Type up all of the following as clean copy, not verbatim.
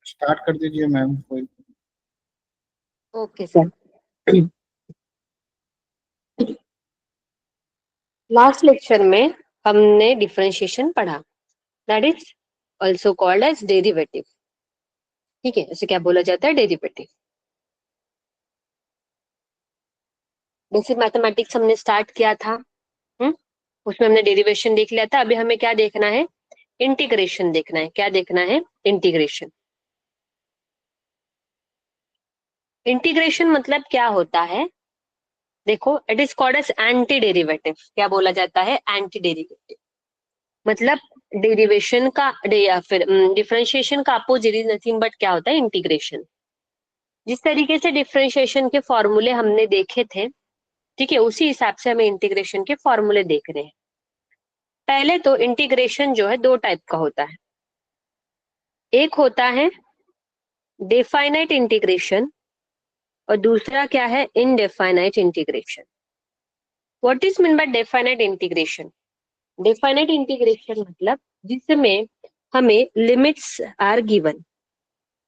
Start कर दीजिए ma'am कोई। Okay sir. लास्ट लेक्चर में हमने डिफरेंशिएशन पढ़ा, that is also called as derivative. ठीक है, इसे क्या बोला जाता है? डेरिवेटिव। बेसिक मैथमेटिक्स हमने स्टार्ट किया था, उसमें हमने डेरिवेशन देख लिया था। अभी हमें क्या देखना है? इंटीग्रेशन देखना है। क्या देखना है? इंटीग्रेशन। इंटीग्रेशन मतलब क्या होता है? देखो, it is called as anti derivative. क्या बोला जाता है? Anti derivative. मतलब डेरिवेशन का या फिर डिफरेंशिएशन का अपोजिट इज नथिंग बट क्या होता है? इंटीग्रेशन। जिस तरीके से डिफरेंशिएशन के फॉर्मूले हमने देखे थे, ठीक है, उसी हिसाब से हमें इंटीग्रेशन के फॉर्मूले देख रहे हैं। पहले तो इंटीग्रेशन जो है दो टाइप का होता है। एक होता है डेफाइनाइट इंटीग्रेशन और दूसरा क्या है? Indefinite integration. What is mean by definite integration? Definite integration मतलब जिसमें हमें लिमिट्स आर गिवन,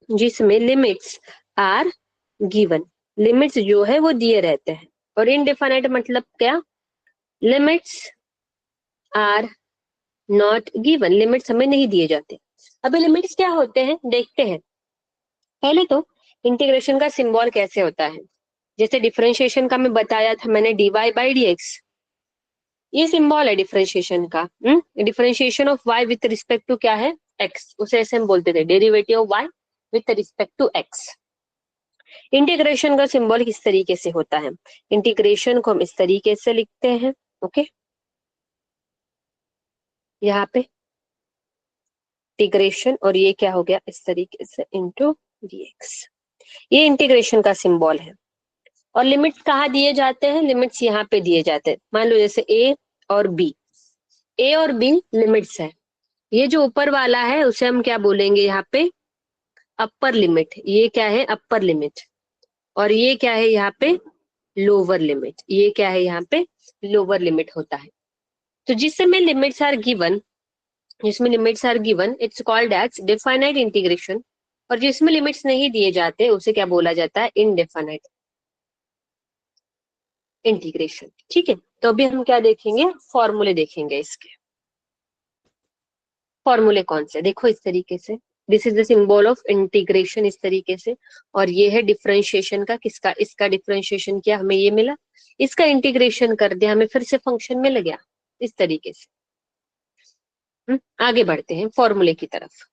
जिसमें लिमिट्स आर गिवन, लिमिट्स जो है वो दिए रहते हैं। और इनडेफाइनाइट मतलब क्या? Limits are not given, limits हमें नहीं दिए जाते। अभी लिमिट्स क्या होते हैं देखते हैं। पहले तो इंटीग्रेशन का सिंबल कैसे होता है? जैसे डिफरेंशिएशन का मैं बताया था मैंने, डीवाई बाई डीएक्स, ये सिंबल है डिफरेंशिएशन का। Differentiation of y with respect to क्या है? एक्स, उसे ऐसे हम बोलते थे, derivative of y with respect to x. Integration का सिंबल किस तरीके से होता है? इंटीग्रेशन को हम इस तरीके से लिखते हैं, ओके, यहाँ पे इंटीग्रेशन, और ये क्या हो गया इस तरीके से इंटू डीएक्स। ये इंटीग्रेशन का सिंबल है। और लिमिट्स कहाँ दिए जाते हैं? लिमिट्स यहाँ पे दिए जाते हैं। मान लो जैसे ए और बी, ए और बी लिमिट्स है। ये जो ऊपर वाला है उसे हम क्या बोलेंगे? यहाँ पे अपर लिमिट। ये क्या है? Upper limit. और ये क्या है यहाँ पे? Lower limit. ये क्या है यहाँ पे? लोअर लिमिट होता है। तो जिसमें लिमिट्स आर गिवन, जिसमें limits are given it's called as definite integration. और जिसमें लिमिट्स नहीं दिए जाते उसे क्या बोला जाता है? Indefinite integration. ठीक है, तो अभी हम क्या देखेंगे? फॉर्मूले देखेंगे। इसके फॉर्मूले कौन से? देखो इस तरीके से, this is the symbol of integration, इस तरीके से। और ये है डिफरेंशिएशन का। किसका? इसका डिफरेंशिएशन किया, हमें ये मिला। इसका इंटीग्रेशन कर दिया, हमें फिर से फंक्शन मिल गया। इस तरीके से आगे बढ़ते हैं फॉर्मूले की तरफ।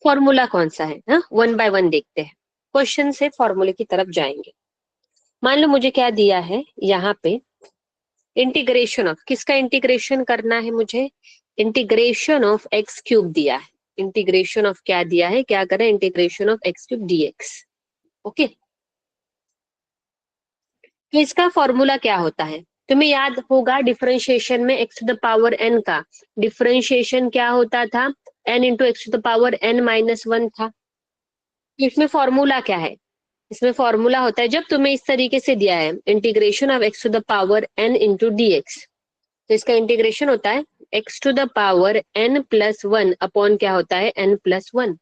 फॉर्मूला कौन सा है? वन बाय वन देखते हैं, क्वेश्चन से फॉर्मूले की तरफ जाएंगे। मान लो मुझे क्या दिया है यहाँ पे? इंटीग्रेशन ऑफ, किसका इंटीग्रेशन करना है मुझे? इंटीग्रेशन ऑफ एक्स क्यूब दिया है। इंटीग्रेशन ऑफ क्या दिया है? क्या करें? Integration of x cube d x. Okay, तो इसका फॉर्मूला क्या होता है? तुम्हें याद होगा डिफरेंशिएशन में x to the power n का डिफरेंशिएशन क्या होता था? N into x to the power n minus one था। इसमें फॉर्मूला क्या है? इसमें फॉर्मूला होता है, जब तुम्हें इस तरीके से दिया है integration of x to the power n into d x, तो इसका इंटीग्रेशन होता है x to the power n plus one upon क्या होता है? N plus one.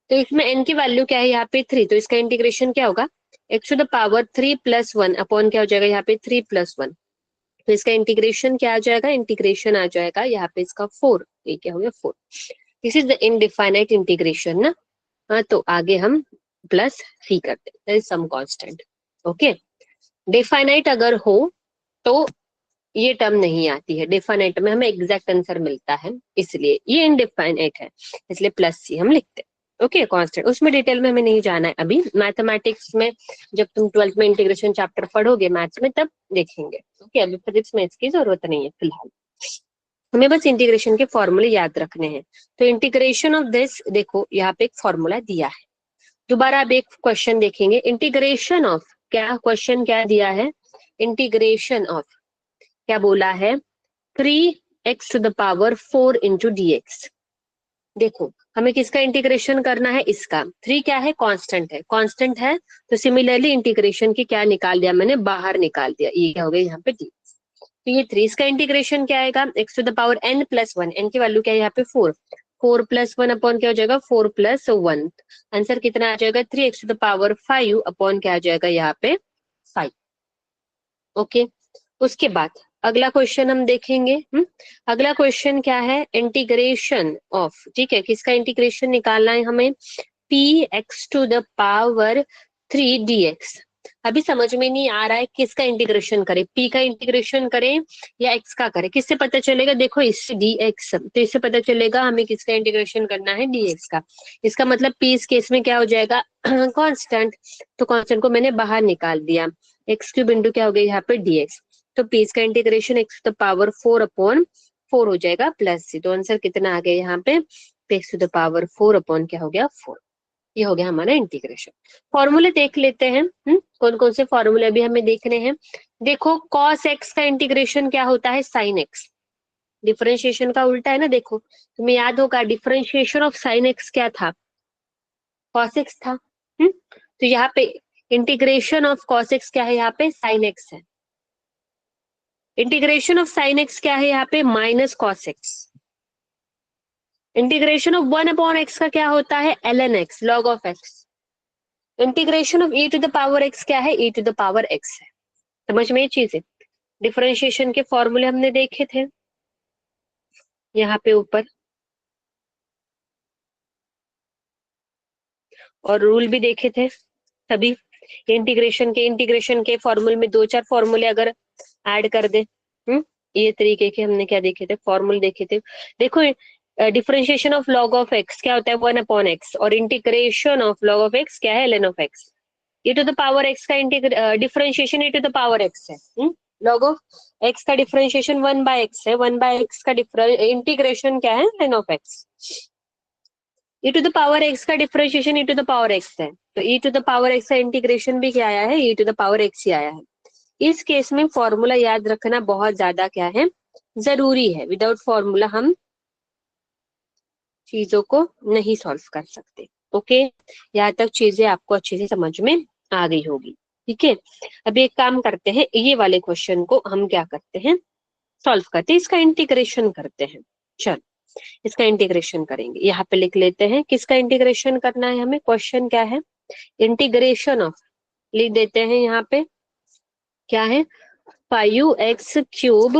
तो इसमें एन की वैल्यू क्या है यहाँ पे? थ्री। तो इसका इंटीग्रेशन क्या होगा? X to the power three plus one upon क्या हो जाएगा यहाँ पे? Three plus one. तो इसका इंटीग्रेशन क्या आ जाएगा? इंटीग्रेशन आ जाएगा यहाँ पे इसका फोर। ये क्या हो गया? Four. This is the indefinite integration ना। हाँ, तो आगे हम प्लस सी करते हैं, सम कांस्टेंट। ओके, डिफाइनाइट अगर हो तो ये टर्म नहीं आती है। डिफाइनाइट में हमें एग्जैक्ट आंसर मिलता है, इसलिए ये इनडिफाइनाइट है, इसलिए प्लस सी हम लिखते हैं। ओके, कांस्टेंट, उसमें डिटेल में हमें नहीं जाना है अभी। मैथमेटिक्स में जब तुम 12th में इंटीग्रेशन चैप्टर पढ़ोगे मैथ्स में, तब देखेंगे। ओके, अभी फिजिक्स में इसकी जरूरत नहीं है फिलहाल, हमें बस इंटीग्रेशन के फॉर्मूले याद रखने हैं। तो इंटीग्रेशन ऑफ दिस, देखो यहाँ पे एक फॉर्मूला दिया है। दोबारा अब एक क्वेश्चन देखेंगे, इंटीग्रेशन ऑफ, क्या क्वेश्चन क्या दिया है? इंटीग्रेशन ऑफ क्या बोला है? 3x to the power 4 into dx। देखो हमें किसका इंटीग्रेशन करना है? इसका। 3 क्या है? कांस्टेंट है। कांस्टेंट है तो सिमिलरली इंटीग्रेशन की क्या निकाल दिया मैंने? बाहर निकाल दिया। ये क्या हो गया यहाँ पे? dx। तो ये 3, इसका इंटीग्रेशन क्या आएगा? x to the power n plus one, n की वैल्यू क्या है यहाँ पे? 4। 4 प्लस 1 अपॉन क्या हो जाएगा 4 प्लस 1। आंसर कितना आ जाएगा 3x to the power 5 upon क्या आ जाएगा यहाँ पे 5। ओके, उसके बाद अगला क्वेश्चन हम देखेंगे। अगला क्वेश्चन क्या है, इंटीग्रेशन ऑफ, ठीक है, किसका इंटीग्रेशन निकालना है हमें, p x to the power 3 dx। अभी समझ में नहीं आ रहा है किसका इंटीग्रेशन करें, पी का इंटीग्रेशन करें या एक्स का करें, किससे पता चलेगा, देखो इससे dx, तो इससे पता चलेगा हमें किसका इंटीग्रेशन करना है, dx का। इसका मतलब पी इस केस में क्या हो जाएगा कांस्टेंट, तो कांस्टेंट को मैंने बाहर निकाल दिया, एक्स क्यूब इंटू क्या हो गया यहाँ पे dx, तो पी इसका integration x to the power 4 upon 4 हो जाएगा प्लस सी। तो आंसर कितना आ गया यहाँ पे, x to the power 4 upon क्या हो गया 4। ये हो गया हमारा इंटीग्रेशन। फॉर्मूले देख लेते हैं, कौन कौन से फॉर्मूले अभी हमें देखने हैं। देखो cos x का इंटीग्रेशन क्या होता है, sin x। डिफरेंशिएशन का उल्टा है ना, देखो तुम्हें याद होगा डिफरेंशिएशन ऑफ sin x क्या था, cos x था। तो यहाँ पे इंटीग्रेशन ऑफ cos x क्या है, यहाँ पे sin x है। इंटीग्रेशन ऑफ sin x क्या है, यहाँ पे minus cos x। Integration of 1 upon x का क्या होता है, ln x, log of x। Integration of e to the power x क्या है, e to the power x है। समझ में ये चीज है। डिफरेंशिएशन के फॉर्मूले हमने देखे थे यहाँ पे ऊपर, और रूल भी देखे थे सभी। इंटीग्रेशन के फॉर्मूले में 2-4 फॉर्मूले अगर ऐड कर दे, ये तरीके के हमने क्या देखे थे, फॉर्मूले देखे थे। देखो differentiation of log of x क्या होता है 1 अपॉन x, और integration of log of x क्या है ln of x। e to the power x का differentiation e to the power x है, log ऑफ x का डिफरेंशिएशन 1 बाय x है, 1 बाय x का इंटीग्रेशन क्या है ln of x। e to the power x का differentiation e to the power x है, तो e to the power x का इंटीग्रेशन भी क्या आया है, e to the power x ही आया है। इस केस में फॉर्मूला याद रखना बहुत ज्यादा क्या है, जरूरी है। विदाउट फॉर्मूला हम चीजों को नहीं सॉल्व कर सकते। ओके, यहाँ तक चीजें आपको अच्छे से समझ में आ गई होगी। ठीक है, अभी एक काम करते हैं, ये वाले क्वेश्चन को हम क्या करते हैं, सॉल्व करते हैं, इसका इंटीग्रेशन करते हैं। चलो इसका इंटीग्रेशन करेंगे, यहाँ पे लिख लेते हैं किसका इंटीग्रेशन करना है हमें, क्वेश्चन क्या है, इंटीग्रेशन ऑफ, लिख देते हैं यहाँ पे क्या है, 5x cube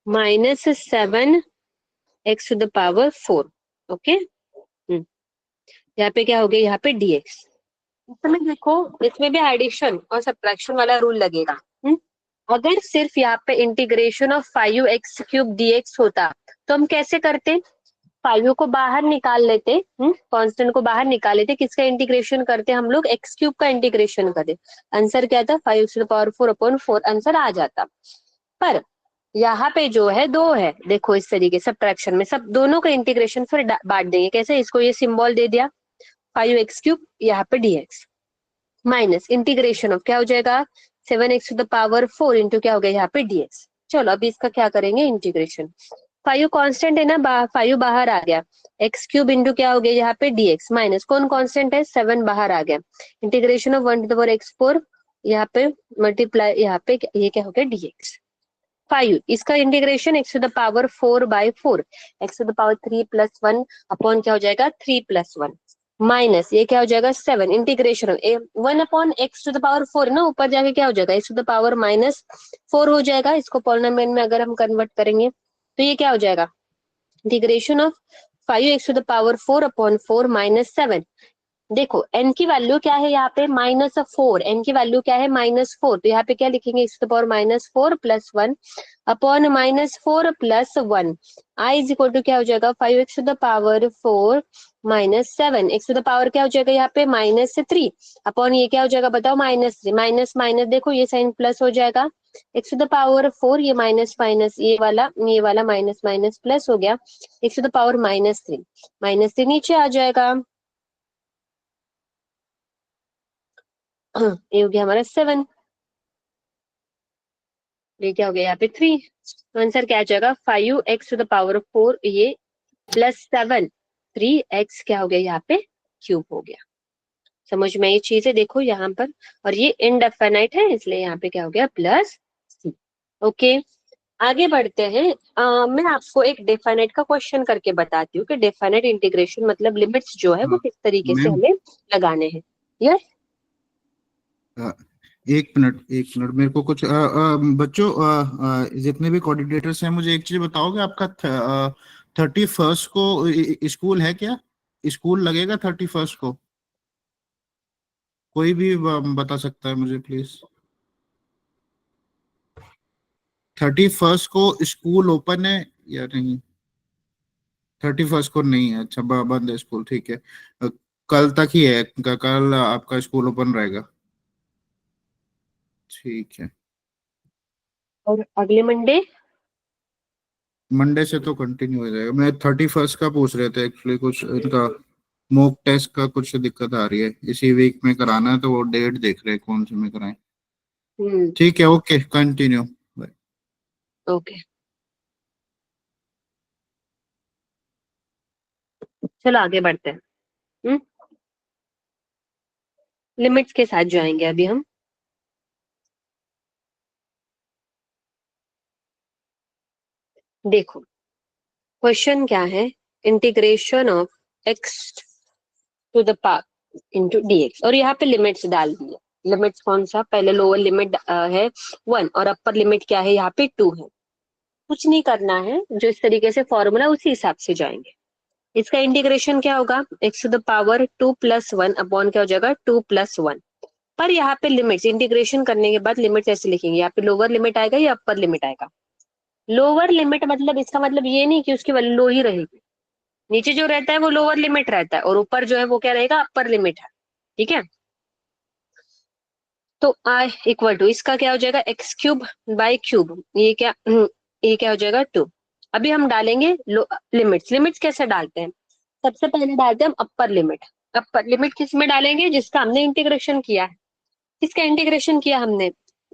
minus 7x to the power 4। Okay, यहाँ पे क्या हो गया, यहाँ पे dx। इसमें देखो, इसमें भी एडिशन और सब्ट्रैक्शन वाला रूल लगेगा। अगर सिर्फ यहाँ पे integration of 5x cube dx होता तो हम कैसे करते, 5 को बाहर निकाल लेते, कांस्टेंट को बाहर निकाल लेते, किसका इंटीग्रेशन करते हम लोग, x क्यूब का इंटीग्रेशन करते। आंसर क्या था 5x to the power 4 upon 4, answer आ जाता। पर यहाँ पे जो है 2 है, देखो इस तरीके सब्ट्रैक्शन में सब दोनों का इंटीग्रेशन फिर बांट देंगे, कैसे, इसको ये सिंबल दे दिया 5x क्यूब, यहाँ पे dx माइनस इंटीग्रेशन ऑफ क्या हो जाएगा 7x to the power 4 into क्या हो गया यहाँ पे dx। चलो अभी इसका क्या करेंगे इंटीग्रेशन, 5 कांस्टेंट है ना, 5 बाहर आ गया, x क्यूब इंटू क्या हो गया यहाँ पे dx माइनस कौन कांस्टेंट है 7 बाहर आ गया, integration of 1 to the power x4 यहाँ पे मल्टीप्लाई, यहाँ पे ये क्या हो गया dx। 5 इसका integration x to the power 4 by 4, x to the power 3 plus 1 upon क्या हो जाएगा 3 प्लस 1 माइनस ये क्या हो जाएगा 7 integration 1 upon x to the power 4 ना, ऊपर जाके क्या हो जाएगा x to the power minus 4 हो जाएगा। इसको पॉलिनोमियल में अगर हम कन्वर्ट करेंगे तो ये क्या हो जाएगा, integration of 5x to the power 4 upon 4 minus 7। देखो n की वैल्यू क्या है यहाँ पे -4, n की वैल्यू क्या है -4, तो यहाँ पे क्या लिखेंगे x to the power -4 plus 1 upon -4 plus 1, i is equal to क्या हो जाएगा 5x to the power 4 minus 7, x to the power क्या हो जाएगा यहाँ पे -3 अपॉन ये क्या हो जाएगा बताओ -3, माइनस माइनस देखो ये साइन प्लस हो जाएगा, x टू द पावर 4 ये माइनस माइनस ये वाला माइनस माइनस प्लस हो गया, x टू द पावर -3 नीचे आ जाएगा, ये हो गया हमारा 7, ये क्या हो गया यहाँ पे 3, तो आंसर क्या आ जाएगा 5x टू द पावर 4 ये प्लस 7, 3x क्या हो गया यहाँ पे क्यूब हो गया। समझ में ये चीज है, देखो यहाँ पर, और ये इनडेफिनाइट है इसलिए यहाँ पे क्या हो गया प्लस सी। ओके, आगे बढ़ते हैं। मैं आपको एक डेफिनेट का क्वेश्चन करके बताती हूँ कि डेफिनेट इंटीग्रेशन मतलब लिमिट्स जो है वो हाँ किस तरीके से मैम। हमें लगाने हैं। यस। हाँ, एक मिनट एक मिनट, मेरे को कुछ बच्चों, जितने भी कोऑर्डिनेटर्स हैं, मुझे एक चीज बताओगे, आपका 31st को स्कूल है क्या? स्कूल लगेगा 31st को? कोई भी बता सकता है मुझे प्लीज? 31st को स्कूल ओपन है या नहीं? 31st को नहीं है, अच्छा, बंद है स्कूल, ठीक है। कल तक ही है, कल आपका स्कूल ओपन रहेगा। ठीक है। और अगले मंडे? मंडे से तो कंटिन्यू हो जाएगा। मैं 31st का पूछ रहे थे एक्चुअली, कुछ इनका मॉक टेस्ट का कुछ दिक्कत आ रही है, इसी वीक में कराना है, तो वो डेट देख रहे हैं कौन से में कराएं। हम्म। ठीक है, ओके, कंटिन्यू। ओके, चलो आगे बढ़ते हैं। हम्म। लिमिट्स के साथ जाएंगे अभी हम। देखो, क्वेश्चन क्या है। Integration of x to the power into dx, और यहाँ पे लिमिट्स डाल दिए। लिमिट्स कौन सा, पहले लोअर लिमिट है 1 और अपर लिमिट क्या है यहाँ पे 2 है। कुछ नहीं करना है, जो इस तरीके से फॉर्मूला उसी हिसाब से जाएंगे। इसका इंटीग्रेशन क्या होगा, x to the power 2+1 upon क्या हो जाएगा 2+1। पर यहाँ पे लिमिट्स इंटीग्रेशन करने के बाद लिमिट्स ऐसे लिखेंगे, यहाँ पे लोअर लिमिट आएगा या अपर लिमिट आएगा। लोअर लिमिट मतलब इसका मतलब ये नहीं कि उसकी वैल्यू लो ही रहेगी। नीचे जो रहता है वो लोअर लिमिट रहता है और ऊपर जो है वो क्या रहेगा, अपर लिमिट है। ठीक है। तो आई इक्वल टू इसका क्या हो जाएगा, एक्स क्यूब बाई क्यूब, ये क्या हो जाएगा 2। अभी हम डालेंगे लिमिट्स। लिमिट्स कैसे डालते हैं, सबसे पहले डालते हैं हम अपर लिमिट। अपर लिमिट किस में डालेंगे, जिसका हमने इंटीग्रेशन किया है। किसका इंटीग्रेशन किया हमने,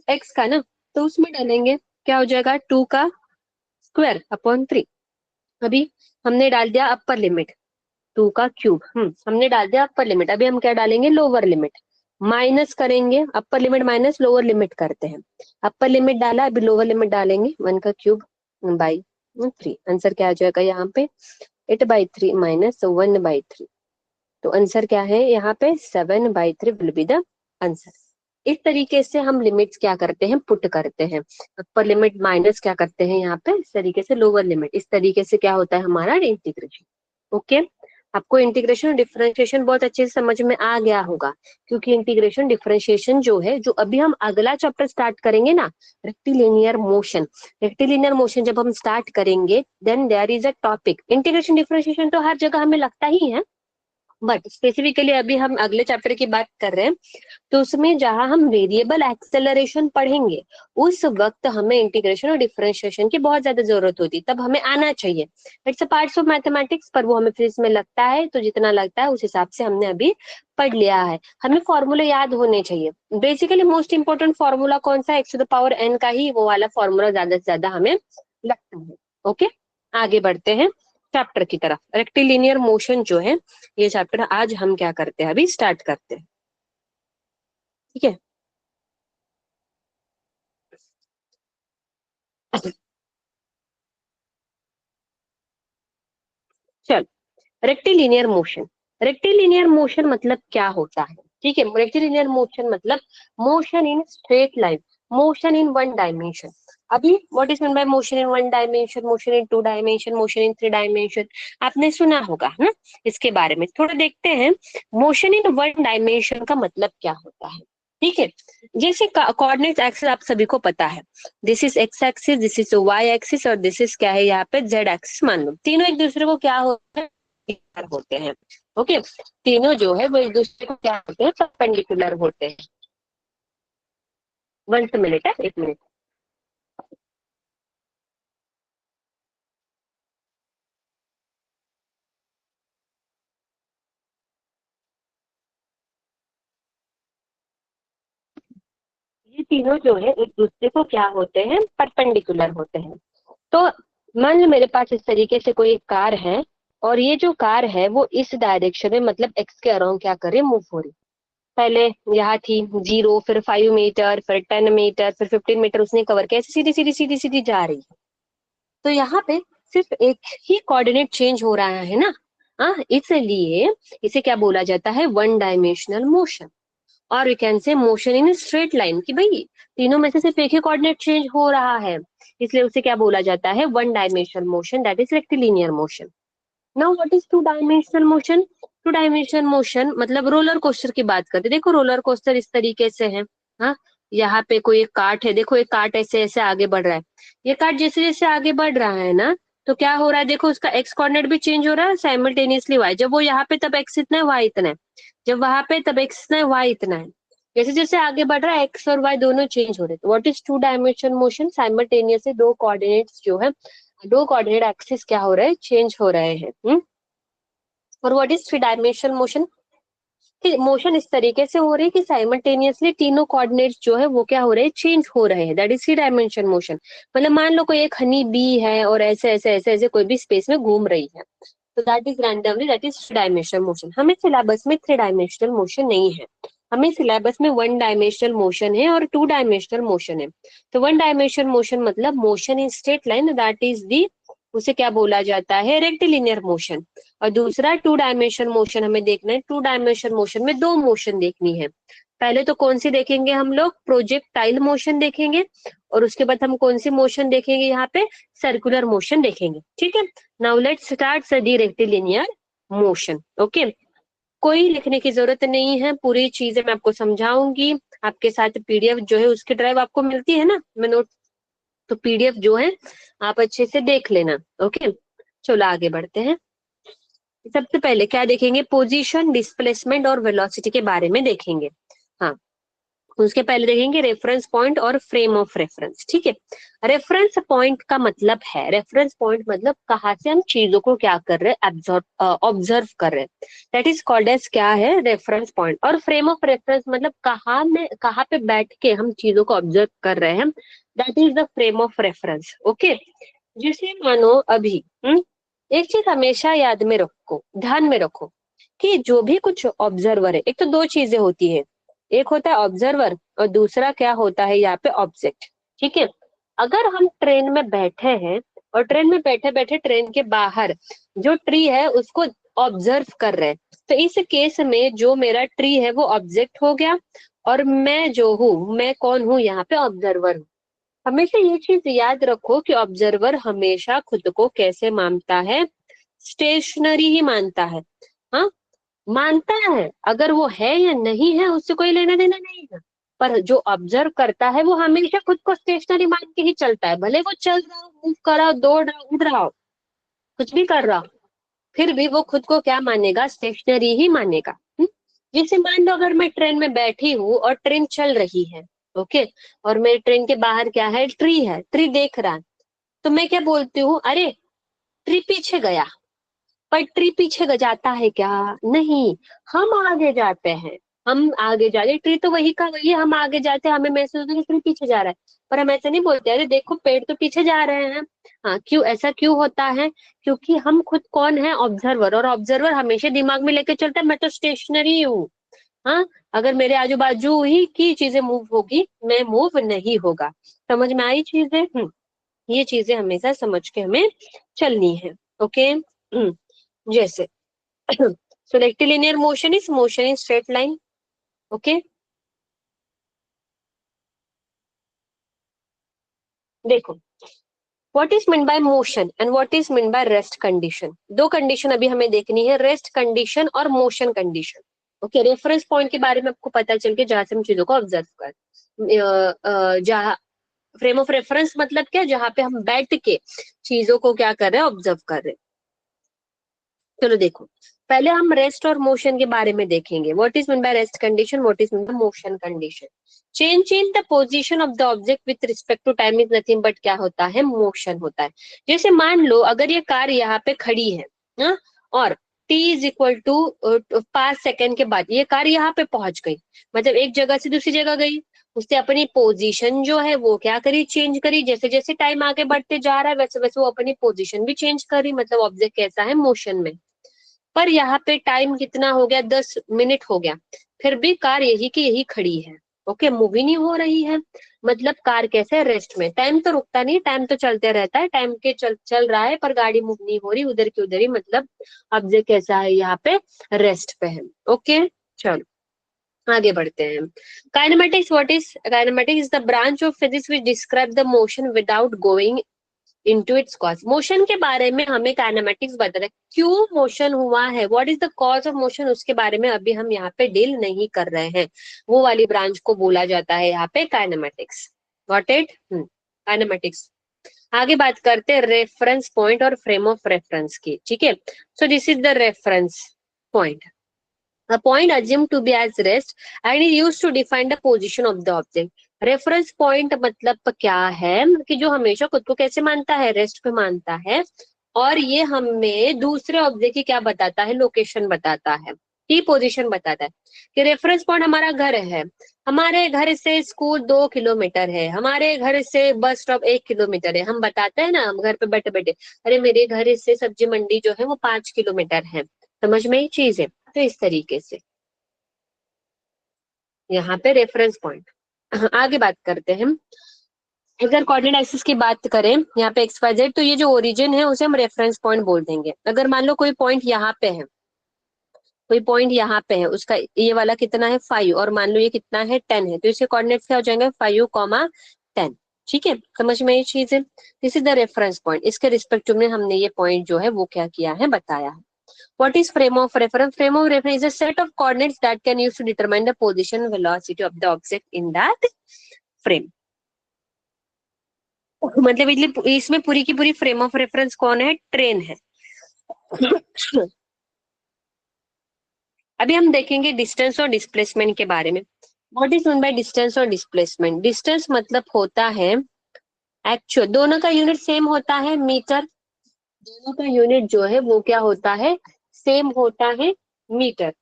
एक्स का ना, तो उसमें डालेंगे। क्या हो जाएगा 2 का स्क्वायर अपॉन 3। अभी हमने डाल दिया अपर लिमिट 2 का क्यूब, हमने डाल दिया अपर लिमिट। अभी हम क्या डालेंगे, लोअर लिमिट। माइनस करेंगे, upper limit minus lower limit करते हैं। अपर लिमिट डाला, अभी लोअर लिमिट डालेंगे, 1 का क्यूब बाई 3। आंसर क्या आ जाएगा यहाँ पे, 8/3 माइनस 1/3। तो आंसर क्या है यहाँ पे, 7/3 विल बी द आंसर। इस तरीके से हम लिमिट्स क्या करते हैं, पुट करते हैं। अपर लिमिट माइनस क्या करते हैं यहाँ पे, इस तरीके से लोअर लिमिट, इस तरीके से क्या होता है हमारा इंटीग्रेशन। ओके। आपको इंटीग्रेशन और डिफरेंशिएशन बहुत अच्छे से समझ में आ गया होगा, क्योंकि इंटीग्रेशन डिफरेंशिएशन जो है, जो अभी हम अगला चैप्टर स्टार्ट करेंगे ना, रेक्टिलिनियर मोशन। रेक्टिलिनियर मोशन जब हम स्टार्ट करेंगे, then there is a topic integration differentiation, तो हर जगह हमें लगता ही है, बट स्पेसिफिकली अभी हम अगले चैप्टर की बात कर रहे हैं। तो उसमें जहां हम वेरिएबल एक्सेलरेशन पढ़ेंगे, उस वक्त हमें इंटीग्रेशन और डिफरेंशिएशन की बहुत ज्यादा जरूरत होती है, तब हमें आना चाहिए। It's a parts of mathematics, पर वो हमें फिर इसमें लगता है, तो जितना लगता है उस हिसाब से हमने अभी पढ़ लिया है। हमें फॉर्मूले याद होने चाहिए। बेसिकली मोस्ट इंपोर्टेंट फॉर्मूला कौन सा है, x to the power n का ही वो वाला फॉर्मूला ज्यादा से ज्यादा हमें लगता है। ओके, आगे बढ़ते हैं चैप्टर की तरफ। रेक्टिलिनियर मोशन जो है, ये चैप्टर आज हम क्या करते हैं, अभी स्टार्ट करते हैं। ठीक है। चल, रेक्टिलिनियर मोशन। रेक्टिलिनियर मोशन मतलब क्या होता है, ठीक है। रेक्टिलिनियर मोशन मतलब motion in straight line, motion in one dimension. अभी what is mean by motion in one dimension, motion in two dimension, motion in three dimension, आपने सुना होगा है ना। इसके बारे में थोड़ा देखते हैं। मोशन इन वन डायमेंशन का मतलब क्या होता है, ठीक है। जैसे कोऑर्डिनेट एक्सिस आप सभी को पता है, this is x axis, this is y axis, और दिस इज क्या है यहाँ पे जेड एक्सिस। मान लो तीनों एक दूसरे को क्या होता है, परपेंडिकुलर होते हैं। ओके, तीनों जो है वो एक दूसरे को क्या होते हैं, परपेंडिकुलर होते हैं। 1 मिनट है, 1 मिनट। ये तीनों जो है एक दूसरे को क्या होते हैं, परपेंडिकुलर होते हैं। तो मान लो मेरे पास इस तरीके से कोई एक कार है, और ये जो कार है वो इस डायरेक्शन में मतलब एक्स के अराउंड क्या करे, मूव हो रही। पहले यहाँ थी 0, फिर 5 मीटर, फिर 10 मीटर, फिर 15 मीटर उसने कवर किया, ऐसे सीधी सीधी सीधी सीधी जा रही है। तो यहाँ पे सिर्फ एक ही कोऑर्डिनेट चेंज हो रहा है ना। हाँ, इसलिए इसे क्या बोला जाता है, वन डायमेंशनल मोशन। और you can say motion in straight line, कि भाई तीनों में से सिर्फ एक ही कोऑर्डिनेट चेंज हो रहा है, इसलिए उसे क्या बोला जाता है, one dimensional motion, that is rectilinear motion. Now what is two dimensional motion? Two dimensional motion मतलब रोलर कोस्टर की बात करते हैं। देखो रोलर कोस्टर इस तरीके से है। हाँ, यहाँ पे कोई एक कार्ट है, देखो एक कार्ट ऐसे ऐसे आगे बढ़ रहा है। ये कार्ट जैसे जैसे आगे बढ़ रहा है ना, तो क्या हो रहा है, देखो उसका एक्स कोऑर्डिनेट भी चेंज हो रहा है साइमल्टेनियसली वाई। जब वो यहाँ पे तब एक्स इतना है, वाई इतना है। जब वहां पे तब एक्स इतना है, वाई इतना है। जैसे जैसे आगे बढ़ रहा है एक्स और वाई दोनों चेंज हो रहे हैं। What is two dimension motion? Simultaneously दो कोऑर्डिनेट्स जो है, दो कोऑर्डिनेट एक्सिस क्या हो रहे हैं, चेंज हो रहे हैं। और what is three dimensional motion? कि मोशन इस तरीके से हो रही है कि साइमल्टेनियसली तीनों कोऑर्डिनेट्स जो है वो क्या हो रहे हैं, चेंज हो रहे हैं, that is three dimension motion. मतलब मान लो कोई एक हनी बी है और ऐसे ऐसे ऐसे ऐसे कोई भी स्पेस में घूम रही है, तो that is randomly, that is three dimensional motion. हमें सिलेबस में थ्री डायमेंशनल मोशन नहीं है, हमें सिलेबस में वन डायमेंशनल मोशन है और टू डायमेंशनल मोशन है। तो वन डायमेंशनल मोशन मतलब motion in straight line, that is the, उसे क्या बोला जाता है, रेक्टिलिनियर मोशन। और दूसरा टू डायमेंशन मोशन हमें देखना है। टू डायमेंशन मोशन में दो मोशन देखनी है। पहले तो कौन सी देखेंगे हम लोग, प्रोजेक्टाइल मोशन देखेंगे, और उसके बाद हम कौन सी मोशन देखेंगे, यहाँ पे सर्कुलर मोशन देखेंगे। ठीक है, now let's start the rectilinear motion. Okay, कोई लिखने की जरूरत नहीं है, पूरी चीजें मैं आपको समझाऊंगी। आपके साथ पीडीएफ जो है उसकी ड्राइव आपको मिलती है ना, मैं नोट, तो पीडीएफ जो है आप अच्छे से देख लेना। ओके, चलो आगे बढ़ते हैं। सबसे पहले क्या देखेंगे, पोजीशन, डिस्प्लेसमेंट और वेलोसिटी के बारे में देखेंगे। हाँ, उसके पहले देखेंगे रेफरेंस पॉइंट और फ्रेम ऑफ रेफरेंस। ठीक है, रेफरेंस पॉइंट का मतलब है, रेफरेंस पॉइंट मतलब कहाँ से हम चीजों को क्या कर रहे हैं, ऑब्जर्व कर रहे हैं, दैट इज कॉल्ड एज क्या है, रेफरेंस पॉइंट। और फ्रेम ऑफ रेफरेंस मतलब कहाँ पे बैठ के हम चीजों को ऑब्जर्व कर रहे हैं, that is the frame of reference. Okay, जैसे मानो अभी एक चीज हमेशा याद में रखो, ध्यान में रखो, कि जो भी कुछ ऑब्जर्वर है, एक तो दो चीजें होती है, एक होता है ऑब्जर्वर और दूसरा क्या होता है यहाँ पे ऑब्जेक्ट। ठीक है, अगर हम ट्रेन में बैठे हैं और ट्रेन में बैठे बैठे ट्रेन के बाहर जो ट्री है उसको ऑब्जर्व कर रहे हैं, तो इस केस में जो मेरा ट्री है वो ऑब्जेक्ट हो गया, और मैं जो हूँ, मैं कौन हूँ, यहाँ पे ऑब्जर्वर हूँ। हमेशा ये चीज याद रखो कि ऑब्जर्वर हमेशा खुद को कैसे मानता है, स्टेशनरी ही मानता है। हाँ, मानता है, अगर वो है या नहीं है उससे कोई लेना देना नहीं है। पर जो ऑब्जर्व करता है वो हमेशा खुद को स्टेशनरी मान के ही चलता है, भले वो चल रहा हो, मूव कर रहा हो, दौड़ रहा हो, उड़ रहा हो, कुछ भी कर रहा हो, फिर भी वो खुद को क्या मानेगा, स्टेशनरी ही मानेगा। जैसे मान लो अगर मैं ट्रेन में बैठी हूँ और ट्रेन चल रही है, ओके, और मेरे ट्रेन के बाहर क्या है, ट्री है, ट्री देख रहा है, तो मैं क्या बोलती हूँ, अरे ट्री पीछे गया। पर ट्री पीछे जाता है क्या, नहीं, हम आगे जाते हैं, हम आगे जा रहे, ट्री तो वही का वही है, हम आगे जाते हैं, हमें महसूस होता है कि ट्री पीछे जा रहा है, पर हम ऐसे नहीं बोलते, अरे देखो पेड़ तो पीछे जा रहे हैं। हाँ, क्यों, ऐसा क्यों होता है, क्योंकि हम खुद कौन है, ऑब्जर्वर, और ऑब्जर्वर हमेशा दिमाग में लेके चलता है मैं तो स्टेशनरी हूँ। हाँ, अगर मेरे आजू बाजू ही की चीजें मूव होगी, मैं मूव नहीं होगा। समझ में आई चीजें? ये चीजें हमेशा समझ के हमें चलनी है। ओके, जैसे so rectilinear motion in straight line. Okay, देखो, what is mean by motion and what is mean by rest condition. दो कंडीशन अभी हमें देखनी है, रेस्ट कंडीशन और motion condition. Okay, reference point के बारे में आपको पता चल के जहां से हम चीजों को ऑब्जर्व कर, जहाँ फ्रेम ऑफ रेफरेंस मतलब क्या, जहाँ पे हम बैठ के चीजों को क्या कर रहे हैं, ऑब्जर्व कर रहे हैं। चलो देखो, पहले हम रेस्ट और मोशन के बारे में देखेंगे। What is mean by rest condition, what is mean by motion condition. Change in the position of the object with respect to time is nothing but क्या होता है, मोशन होता है। जैसे मान लो अगर ये कार यहाँ पे खड़ी है ना, और t is equal to 5 second के बाद ये कार यहाँ पे पहुंच गई, मतलब एक जगह से दूसरी जगह गई, उसने अपनी पोजीशन जो है वो क्या करी, चेंज करी। जैसे जैसे टाइम आगे बढ़ते जा रहा है वैसे वैसे वो अपनी पोजीशन भी चेंज करी, मतलब ऑब्जेक्ट कैसा है, मोशन में। पर यहाँ पे टाइम कितना हो गया, 10 मिनट हो गया, फिर भी कार यही की यही खड़ी है, ओके, मूव ही नहीं हो रही है, मतलब कार कैसे रेस्ट में, टाइम तो रुकता नहीं, टाइम तो चलते रहता है, टाइम के चल रहा है, पर गाड़ी मूव नहीं हो रही, उधर की उधर ही, मतलब ऑब्जेक्ट कैसा है यहाँ पे, रेस्ट पे है। ओके, चलो आगे बढ़ते हैं। Kinematics, what is kinematics? Is the branch of physics which describe the motion without going into its cause. Motion के बारे में हमें काइनेमेटिक्स बता रहा है, क्यों मोशन हुआ है, what is the cause of motion, उसके बारे में अभी हम यहाँ पे डील नहीं कर रहे हैं, वो वाली ब्रांच को बोला जाता है यहाँ पे काइनेमेटिक्स। Got it? काइनेमेटिक्स। आगे बात करते हैं रेफरेंस पॉइंट और फ्रेम ऑफ रेफरेंस की, ठीक है। So this is the reference point, a point assumed to be as rest and is used to define the position of the object. Reference point मतलब क्या है कि जो हमेशा खुद को कैसे मानता है, रेस्ट पे मानता है, और ये हमें दूसरे ऑब्जेक्ट की क्या बताता है, लोकेशन बताता है, की पोजीशन बताता है। कि रेफरेंस पॉइंट हमारा घर है, हमारे घर से स्कूल 2 किलोमीटर है, हमारे घर से बस स्टॉप 1 किलोमीटर है, हम बताते हैं ना, हम घर पे बैठे बैठे, अरे मेरे घर से सब्जी मंडी जो है वो 5 किलोमीटर है, समझ में ये चीज है। तो इस तरीके से यहाँ पे रेफरेंस पॉइंट। आगे बात करते हैं, अगर कोऑर्डिनेट एक्सिस की बात करें यहाँ पे एक्स वाई जेड, तो ये जो ओरिजिन है उसे हम रेफरेंस पॉइंट बोल देंगे। अगर मान लो कोई पॉइंट यहाँ पे है, कोई पॉइंट यहाँ पे है, उसका ये वाला कितना है 5, और मान लो ये कितना है 10 है, तो इसके कोऑर्डिनेट्स क्या हो जाएंगे 5, 10। ठीक है, समझ में ये चीज है। This is the reference point, इसके रिस्पेक्टिव में हमने ये पॉइंट जो है वो क्या किया है, बताया है। What is frame of reference? Frame of reference is a set of coordinates that can use to determine the position and velocity of the object in that frame. मतलब इसमें पूरी की पूरी फ्रेम ऑफ रेफरेंस कौन है, train है। अभी हम देखेंगे डिस्टेंस और डिस्प्लेसमेंट के बारे में। What is mean by distance और डिस्प्लेसमेंट? डिस्टेंस मतलब होता है एक्चुअल, दोनों का यूनिट सेम होता है मीटर, दोनों का यूनिट जो है वो क्या होता है, सेम होता है मीटर।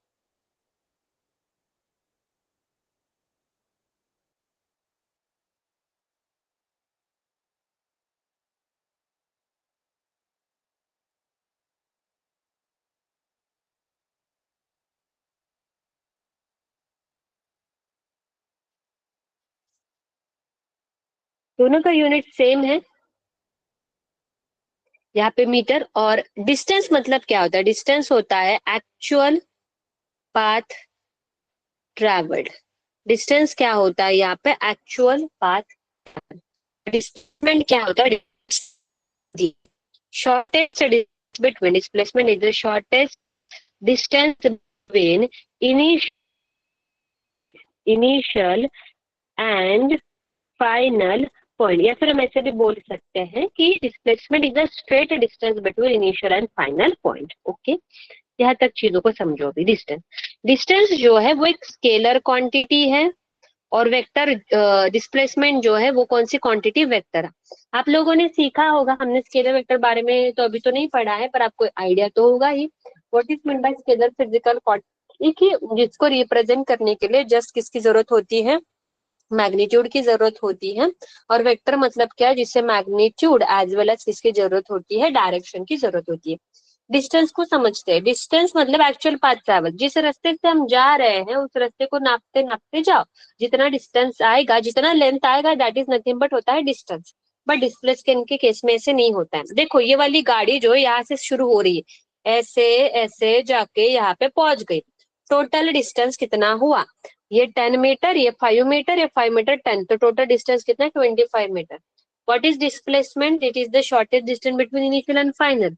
दोनों का यूनिट सेम है यहाँ पे मीटर। और डिस्टेंस मतलब क्या होता है, डिस्टेंस होता है एक्चुअल पाथ ट्रेवल्ड। डिस्टेंस क्या होता है यहाँ पे, एक्चुअल पाथ। डिस्प्लेसमेंट क्या होता है, shortest between, displacement is the shortest distance between initial and final point. या फिर हम ऐसे भी बोल सकते हैं कि displacement is the straight distance between initial and final point. Okay, यहाँ तक चीजों को समझो अभी। डिस्टेंस, डिस्टेंस जो है वो एक स्केलर क्वांटिटी है, और वेक्टर डिस्प्लेसमेंट जो है वो कौन सी क्वांटिटी, वेक्टर। आप लोगों ने सीखा होगा, हमने स्केलर वेक्टर बारे में तो अभी तो नहीं पढ़ा है, पर आपको आइडिया तो होगा ही। What is mean by scalar physical quantity, जिसको रिप्रेजेंट करने के लिए जस्ट किसकी जरूरत होती है, मैग्नीट्यूड की जरूरत होती है। और वेक्टर मतलब क्या है, जिससे मैग्नीट्यूड एज वेल एज किसकी जरूरत होती है, डायरेक्शन की जरूरत होती है। डिस्टेंस को समझते हैं, डिस्टेंस मतलब एक्चुअल पाथ ट्रैवल, जिस रास्ते से हम जा रहे हैं उस रास्ते को नापते नापते जाओ, जितना डिस्टेंस आएगा, जितना लेंथ आएगा, दैट इज नथिंग बट होता है डिस्टेंस। बट डिस्प्लेस के केस में ऐसे नहीं होता है। देखो ये वाली गाड़ी जो यहाँ से शुरू हो रही है, ऐसे ऐसे जाके यहाँ पे पहुंच गई, टोटल डिस्टेंस कितना हुआ, ये 10 मीटर, ये 5 मीटर, ये 5 मीटर 10, तो टोटल डिस्टेंस कितना है, 25 meter. What is displacement? It is the shortest distance between initial and final.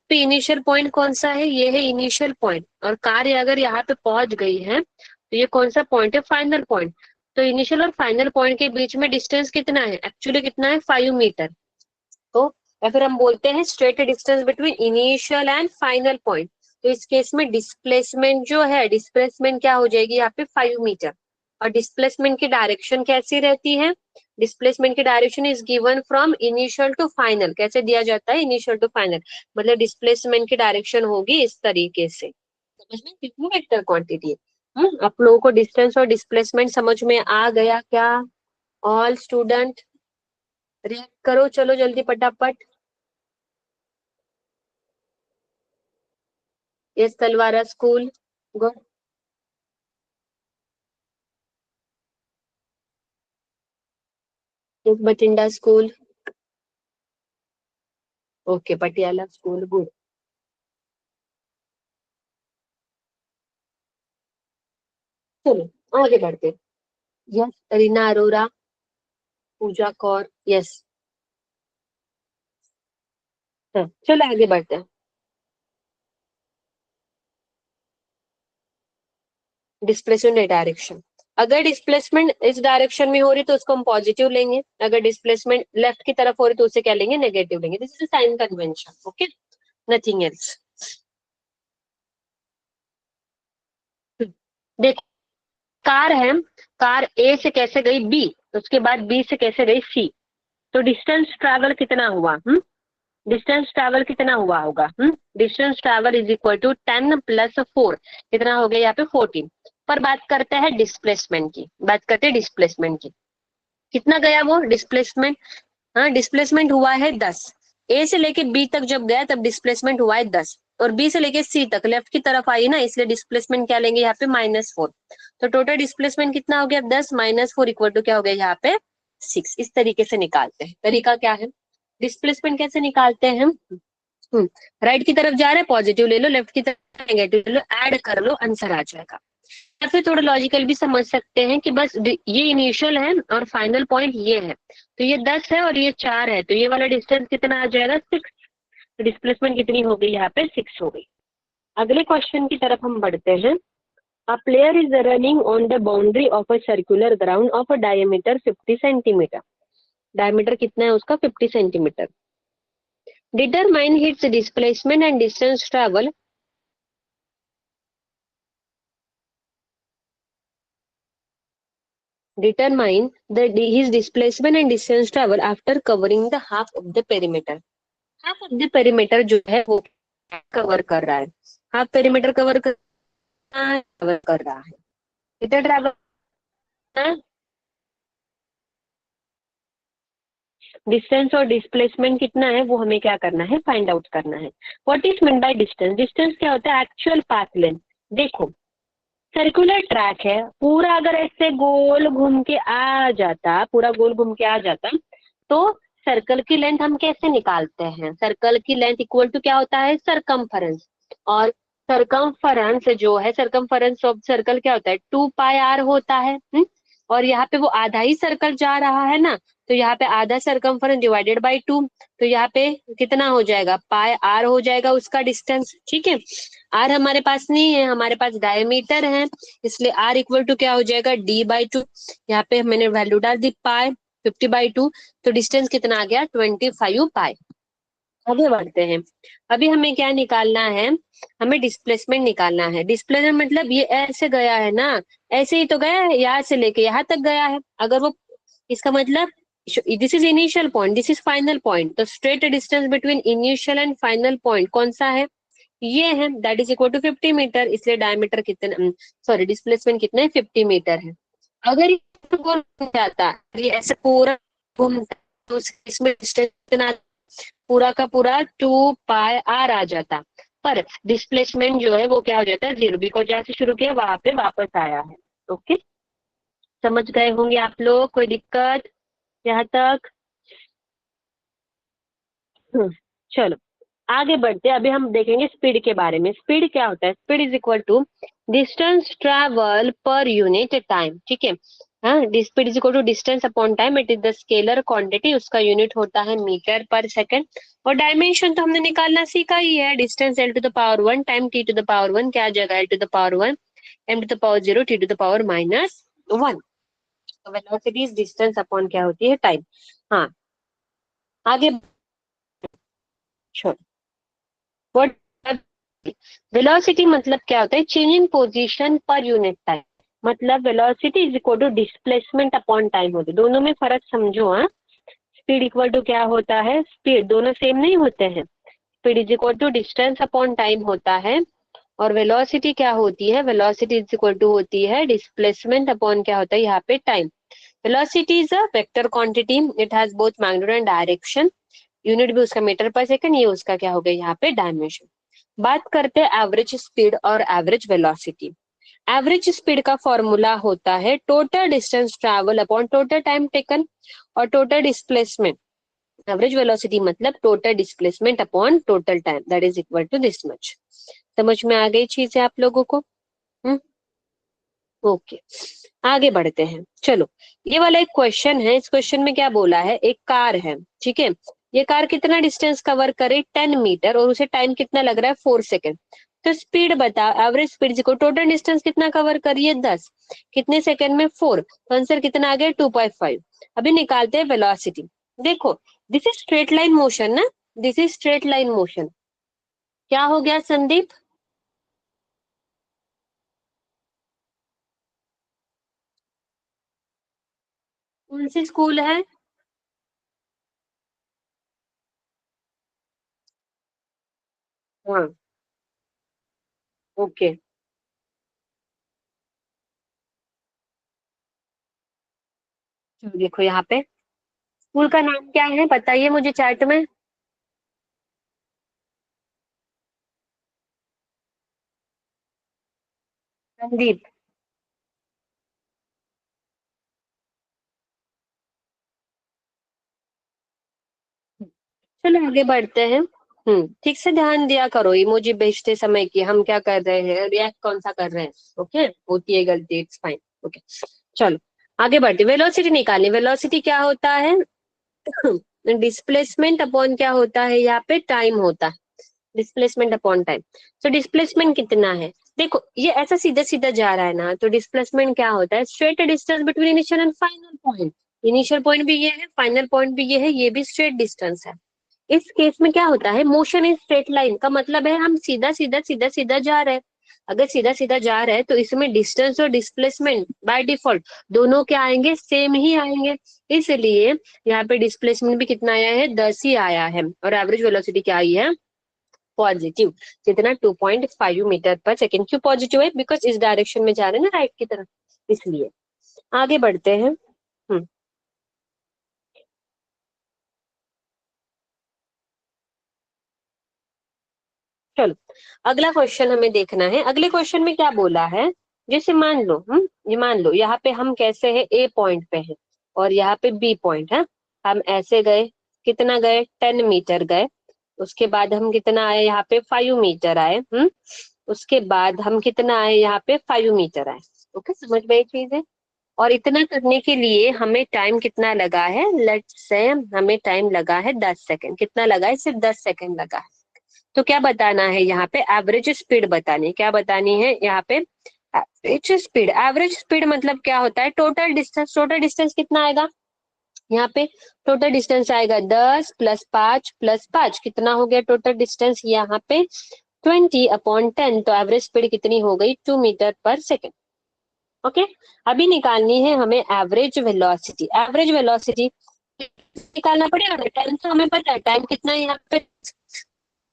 तो इनिशियल पॉइंट कौन सा है, ये है इनिशियल पॉइंट, और कार अगर यहाँ पे पहुंच गई है तो ये कौन सा पॉइंट है, फाइनल पॉइंट। तो इनिशियल और फाइनल पॉइंट के बीच में डिस्टेंस कितना है, एक्चुअली कितना है, 5 मीटर। तो या फिर हम बोलते हैं straight distance between initial and final point. तो इस केस में डिस्प्लेसमेंट जो है, डिस्प्लेसमेंट क्या हो जाएगी यहाँ पे, 5 मीटर। और डिस्प्लेसमेंट की डायरेक्शन कैसी रहती है, डिस्प्लेसमेंट की direction is given from initial to final. कैसे दिया जाता है, इनिशियल टू फाइनल, मतलब डिस्प्लेसमेंट की डायरेक्शन होगी इस तरीके से। समझ में, कितनी वेक्टर क्वांटिटी है। आप लोगों को डिस्टेंस और डिस्प्लेसमेंट समझ में आ गया क्या? ऑल स्टूडेंट रिएक्ट करो, चलो जल्दी फटाफट। Yes Talwara school, good. Bathinda school, okay, Patiala school, good. चलो आगे बढ़ते। Yes, Reena Arora, Pooja Kaur, yes. चलो आगे बढ़ते हैं। डिस्प्लेसमेंट डायरेक्शन, अगर डिस्प्लेसमेंट इस डायरेक्शन में हो रही तो उसको हम पॉजिटिव लेंगे, अगर डिस्प्लेसमेंट लेफ्ट की तरफ हो रही तो उसे क्या लेंगे, नेगेटिव लेंगे। This is sine convention, okay, nothing else. देखो, कार है, कार ए से कैसे गई बी, उसके बाद बी से कैसे गई सी, तो डिस्टेंस ट्रैवल कितना हुआ, डिस्टेंस ट्रैवल कितना हुआ होगा, distance travel is equal to 10 + 4, कितना हो गया यहाँ पे 14। पर बात करते हैं डिस्प्लेसमेंट की, बात करते हैं डिस्प्लेसमेंट की, कितना गया वो डिस्प्लेसमेंट, हाँ डिस्प्लेसमेंट हुआ है 10। ए से लेके बी तक जब गया तब डिस्प्लेसमेंट हुआ है 10, और बी से लेके सी तक लेफ्ट की तरफ आई ना, इसलिए डिस्प्लेसमेंट क्या लेंगे यहाँ पे -4। तो टोटल डिस्प्लेसमेंट कितना हो गया, 10 - 4 इक्वल टू क्या हो गया यहाँ पे 6। इस तरीके से निकालते हैं। तरीका क्या है, डिस्प्लेसमेंट कैसे निकालते हैं हम, राइट की तरफ जा रहे हैं पॉजिटिव ले लो, लेफ्ट की तरफ नेगेटिव ले लो, ऐड कर लो, आंसर आ जाएगा। या फिर थोड़ा लॉजिकल भी समझ सकते हैं कि बस ये इनिशियल है और फाइनल पॉइंट ये है, तो ये 10 है और ये 4 है, तो ये वाला डिस्टेंस कितना आ जाएगा 6। डिस्प्लेसमेंट कितनी हो गई यहाँ पे 6 हो गई। अगले क्वेश्चन की तरफ हम बढ़ते हैं। A player is running on the boundary of a circular ground of a diameter 50 centimetre, diameter कितना है उसका 50 centimetre. Determine hits displacement and distance travel, determine his displacement and distance travel after covering the half of the perimeter। Half of the perimeter जो है वो cover कर रहा है, half perimeter cover कर रहा है, कितना ट्रैवल, डिस्टेंस और डिस्प्लेसमेंट कितना है वो हमें क्या करना है, फाइंड आउट करना है। What is mean by distance, distance क्या होता है, एक्चुअल पाथ लेंथ। देखो, सर्कुलर ट्रैक है, पूरा अगर ऐसे गोल घूम के आ जाता, पूरा गोल घूम के आ जाता, तो सर्कल की लेंथ हम कैसे निकालते हैं, सर्कल की लेंथ इक्वल टू क्या होता है, सरकमफरेंस। और सरकमफरेंस जो है, सरकमफरेंस ऑफ सर्कल क्या होता है, 2πr होता है। और यहाँ पे वो आधा ही सर्कल जा रहा है ना, तो यहाँ पे आधा सरकमफरेंस डिवाइडेड बाई 2, तो यहाँ पे कितना हो जाएगा, πr हो जाएगा उसका डिस्टेंस। ठीक है, आर हमारे पास नहीं है, हमारे पास डायमीटर है, इसलिए आर इक्वल टू क्या हो जाएगा, d/2। यहाँ पे मैंने वैल्यू डाल दी पाई 50/2, तो डिस्टेंस कितना आ गया 25 पाई। आगे बढ़ते हैं। अभी हमें क्या निकालना है, हमें डिस्प्लेसमेंट निकालना है। डिस्प्लेसमेंट मतलब ये ऐसे गया है ना, ऐसे ही तो गया है, यहाँ से लेके यहाँ तक गया है। अगर वो, इसका मतलब this is initial point, this is final point, तो straight distance between initial and final point कौन सा है, ये है, that is equal to 50 metre. इसलिए डायमीटर कितना, सॉरी डिस्प्लेसमेंट कितना है 50 मीटर है। अगर ये गोल घूम जाता, ये ऐसे पूरा घूमता, तो इसमें डिस्टेंस कितना, पूरा का पूरा 2πr आ जाता। पर डिस्प्लेसमेंट जो है वो क्या हो जाता है 0, बिकॉज जहाँ से शुरू किया वहां पे वापस आया है। ओके, समझ गए होंगे आप लोग, कोई दिक्कत यहाँ तक, चलो आगे बढ़ते हैं। अभी हम देखेंगे स्पीड के बारे में। स्पीड क्या होता है, speed is equal to distance travel per unit time. ठीक है, हाँ, speed is equal to distance upon time, it is the scalar quantity, उसका यूनिट होता है मीटर पर सेकंड। और डायमेंशन तो हमने निकालना सीखा ही है, डिस्टेंस l⁻1 टाइम t⁻1 क्या आ जाएगा, l⁻1 m⁻0 t⁻⁻1। तो वेलोसिटी इज डिस्टेंस अपॉन क्या होती है, टाइम। हाँ, आगे छोड़, व्हाट वेलोसिटी मतलब क्या होता है, changing position per unit time. मतलब velocity is equal to displacement upon time होती है, दोनों में फर्क समझो। हाँ, स्पीड इक्वल टू क्या होता है, स्पीड दोनों सेम नहीं होते हैं, speed is equal to distance upon time होता है। और वेलोसिटी क्या होती है, वेलोसिटी इज इक्वल टू होती है डिस्प्लेसमेंट अपॉन क्या होता है यहाँ पे time. Velocity is a vector quantity, it has both magnitude and direction, unit भी उसका मीटर पर सेकंड, ये उसका क्या हो गया यहाँ पे डायमेंशन। बात करते हैं एवरेज स्पीड और एवरेज वेलोसिटी। एवरेज स्पीड का फॉर्मूला होता है total distance travel upon total time taken और टोटल डिस्प्लेसमेंट। एवरेज वेलोसिटी मतलब total displacement upon total time, that is equal to this much. समझ में आ गई चीजें आप लोगों को? ओके, आगे बढ़ते हैं। चलो, ये वाला एक क्वेश्चन है। इस क्वेश्चन में क्या बोला है, एक कार है, ठीक है। ये कार कितना डिस्टेंस कवर करे, 10 मीटर, और उसे टाइम कितना लग रहा है, 4 सेकेंड। तो स्पीड बता, एवरेज स्पीड को टोटल डिस्टेंस कितना कवर करिए, 10, कितने सेकेंड में, 4। तो आंसर कितना आ गया, 2.5। अभी निकालते हैं वेलोसिटी। देखो, this is straight line motion ना, this is straight line motion. क्या हो गया संदीप? कौन सी स्कूल है? हाँ, ओके। देखो यहाँ पे स्कूल का नाम क्या है, बताइए मुझे चैट में। संदीप। चलो आगे बढ़ते हैं। ठीक से ध्यान दिया करो इमोजी भेजते समय कि हम क्या कर रहे हैं, रिएक्ट कौन सा कर रहे हैं। ओके, होती है गलती, इट्स फाइन। ओके, चलो आगे बढ़ते। वेलोसिटी निकालनी। वेलोसिटी क्या होता है, डिस्प्लेसमेंट अपॉन क्या होता है, यहाँ पे टाइम होता है। Displacement upon time. तो डिस्प्लेसमेंट कितना है, देखो ये ऐसा सीधा सीधा जा रहा है ना, तो डिस्प्लेसमेंट क्या होता है, straight distance between initial and final point. Initial point भी ये है, फाइनल पॉइंट भी ये है, ये भी स्ट्रेट डिस्टेंस है। इस केस में क्या होता है, मोशन इन स्ट्रेट लाइन का मतलब है हम सीधा सीधा सीधा सीधा जा रहे हैं। अगर सीधा सीधा जा रहे हैं तो इसमें डिस्टेंस और डिस्प्लेसमेंट बाय डिफॉल्ट दोनों क्या आएंगे, सेम ही आएंगे। इसलिए यहाँ पे डिस्प्लेसमेंट भी कितना आया है, 10 ही आया है, और एवरेज वेलोसिटी क्या आई है, पॉजिटिव। कितना, 2.5 मीटर पर सेकेंड। क्यों पॉजिटिव है, बिकॉज इस डायरेक्शन में जा रहे हैं ना, राइट की तरफ, इसलिए। आगे बढ़ते हैं। हम्म चलो, अगला क्वेश्चन हमें देखना है। अगले क्वेश्चन में क्या बोला है, जैसे मान लो, ये मान लो यहाँ पे हम कैसे हैं, ए पॉइंट पे हैं और यहाँ पे बी पॉइंट है। हम ऐसे गए, कितना गए, 10 मीटर गए। उसके बाद हम कितना आए, यहाँ पे 5 मीटर आए। उसके बाद हम कितना आए, यहाँ पे 5 मीटर आए। ओके, समझ में ये चीज है। और इतना करने के लिए हमें टाइम कितना लगा है, लेट्स से हमें टाइम लगा है 10 सेकेंड। कितना लगा है, सिर्फ 10 सेकेंड लगा है। तो क्या बताना है यहाँ पे, एवरेज स्पीड बतानी है। क्या बतानी है यहाँ पे, एवरेज स्पीड। एवरेज स्पीड मतलब क्या होता है, टोटल डिस्टेंस। टोटल डिस्टेंस कितना आएगा यहाँ पे, टोटल डिस्टेंस आएगा 10 + 5 + 5, कितना हो गया टोटल डिस्टेंस यहाँ पे, 20/10। तो एवरेज स्पीड कितनी हो गई, 2 मीटर पर सेकेंड। ओके, अभी निकालनी है हमें एवरेज वेलोसिटी। एवरेज वेलोसिटी निकालना पड़ेगा, टाइम तो हमें पता है, टाइम कितना है यहाँ पे,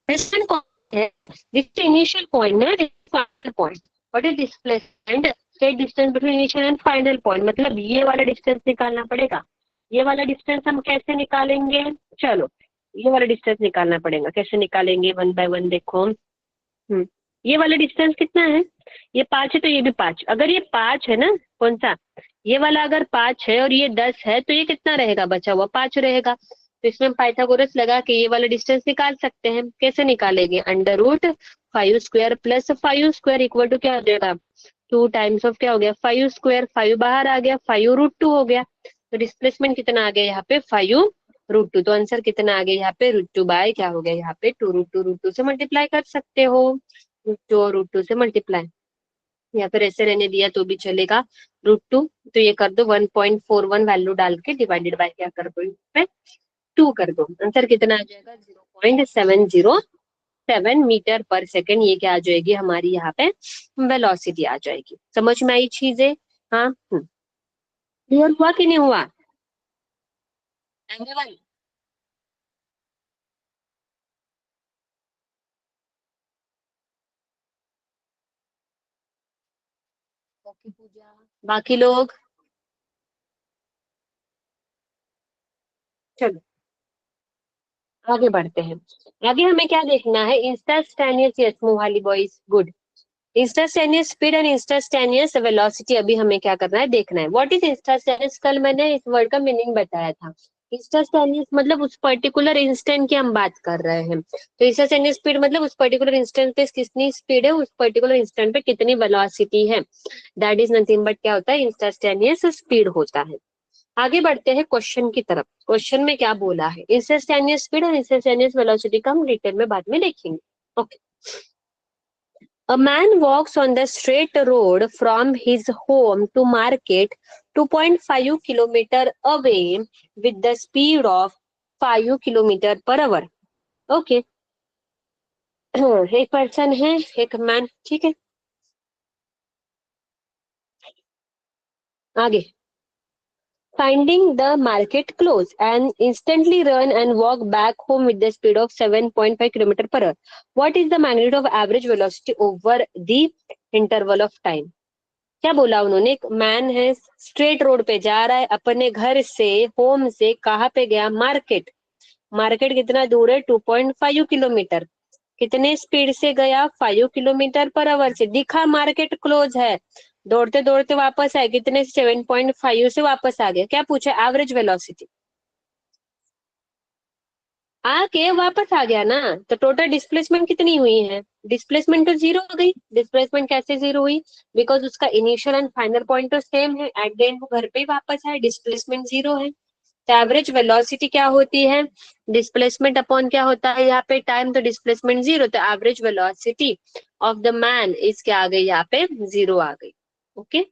डिस्टेंस कौन है, जिससे इनिशियल पॉइंट है, final point. What is displacement, state distance between initial and final point, मतलब ये वाला डिस्टेंस निकालना पड़ेगा। ये वाला डिस्टेंस हम कैसे निकालेंगे, चलो ये वाला डिस्टेंस निकालना पड़ेगा। कैसे निकालेंगे, वन बाय वन देखो। ये वाला डिस्टेंस कितना है, ये 5 है तो ये भी 5। अगर ये 5 है ना, कौन सा, ये वाला अगर 5 है और ये 10 है, तो ये कितना रहेगा, बचा हुआ 5 रहेगा। तो इसमें पाइथागोरस लगा के ये वाला डिस्टेंस निकाल सकते हैं। कैसे निकालेंगे, √5² + 5² इक्वल टू क्या हो जाएगा, 2 टाइम्स ऑफ क्या हो गया, 5²। 5 बाहर आ गया, 5√2 हो गया। तो डिस्प्लेसमेंट कितना आ गया यहाँ पे, 5√2। तो आंसर कितना आ गया यहाँ पे, √2 बाय क्या हो गया यहाँ पे, 2√2। √2 से मल्टीप्लाई कर सकते हो, √2 और √2 से मल्टीप्लाई, या फिर ऐसे रहने दिया तो भी चलेगा, √2। तो ये कर दो 1.41 वैल्यू डाल के, डिवाइडेड बाय क्या कर दो, इस पे 2 कर दो। आंसर कितना आ जाएगा, 0.707 मीटर पर सेकेंड। ये क्या आ जाएगी हमारी यहाँ पे, वेलोसिटी आ जाएगी। समझ में आई चीजें? हाँ, क्लियर हुआ कि नहीं हुआ एवरीवन? ओके पूजा, बाकी लोग, चलो आगे बढ़ते हैं। आगे हमें क्या देखना है, instantaneous, yes Mohali boys, good. Instantaneous speed and instantaneous velocity अभी हमें क्या करना है, देखना है। What is instantaneous? कल मैंने इस वर्ड का मीनिंग बताया था। इंस्टेंटेनियस मतलब उस पर्टिकुलर इंस्टेंट की हम बात कर रहे हैं। तो इंस्टेंटेनियस स्पीड मतलब उस पर्टिकुलर इंस्टेंट पे कितनी स्पीड है, उस पर्टिकुलर इंस्टेंट पे कितनी वेलोसिटी है। दैट इज नथिंग बट क्या होता है, इंस्टेंटेनियस स्पीड होता है। आगे बढ़ते हैं क्वेश्चन की तरफ। क्वेश्चन में क्या बोला है, इंस्टेंटेनियस स्पीड और इंस्टेंटेनियस वेलोसिटी का हम डिटेल में बाद में देखेंगे। Okay. A man walks on the straight road from his home to market 2.5 kilometer away with the speed of 5 kilometer per hour. Okay. एक पर्सन है, एक मैन, ठीक है। आगे, finding the market close and instantly run and walk back home with the speed of 7.5 kilometer per hour. What is the magnitude of average velocity over the interval of time? क्या बोला उन्होंने, एक man है straight road पे जा रहा है अपने घर से, होम से, कहाँ पे गया, मार्केट। मार्केट कितना दूर है, 2.5 किलोमीटर। कितने स्पीड से गया, 5 किलोमीटर पर आवर से। दिखा मार्केट क्लोज है, दौड़ते दौड़ते वापस आए, कितने, 7.5 से वापस आ गया। क्या पूछा, एवरेज वेलोसिटी। आके वापस आ गया ना, तो टोटल डिस्प्लेसमेंट कितनी हुई है, डिस्प्लेसमेंट तो जीरो हो गई। डिस्प्लेसमेंट कैसे जीरो हुई, बिकॉज उसका इनिशियल एंड फाइनल पॉइंट तो सेम है, एट द एंड वो घर पे ही वापस आए, डिस्प्लेसमेंट जीरो है। तो एवरेज वेलोसिटी क्या होती है, डिस्प्लेसमेंट अपॉन क्या होता है यहाँ पे, टाइम। तो डिस्प्लेसमेंट जीरो, तो average velocity of the man is क्या आ गई यहाँ पे, जीरो आ गई। ओके।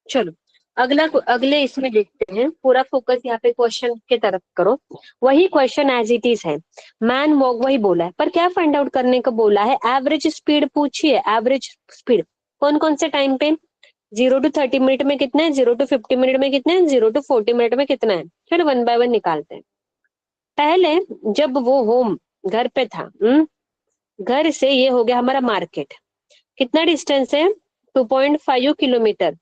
चलो, अगला, अगले इसमें देखते हैं। पूरा फोकस यहाँ पे क्वेश्चन के तरफ करो। वही क्वेश्चन एज इट इज है, मैन वॉक वही बोला है, पर क्या फाइंड आउट करने को बोला है, एवरेज स्पीड पूछी है। एवरेज स्पीड कौन कौन से टाइम पे, 0 to 30 मिनट में कितना है, 0 to 50 मिनट में कितना है, 0 to 40 मिनट में कितना है। चलो वन बाय वन निकालते हैं। पहले जब वो होम, घर पे था, घर से ये हो गया हमारा मार्केट, कितना डिस्टेंस है, 2.5 किलोमीटर।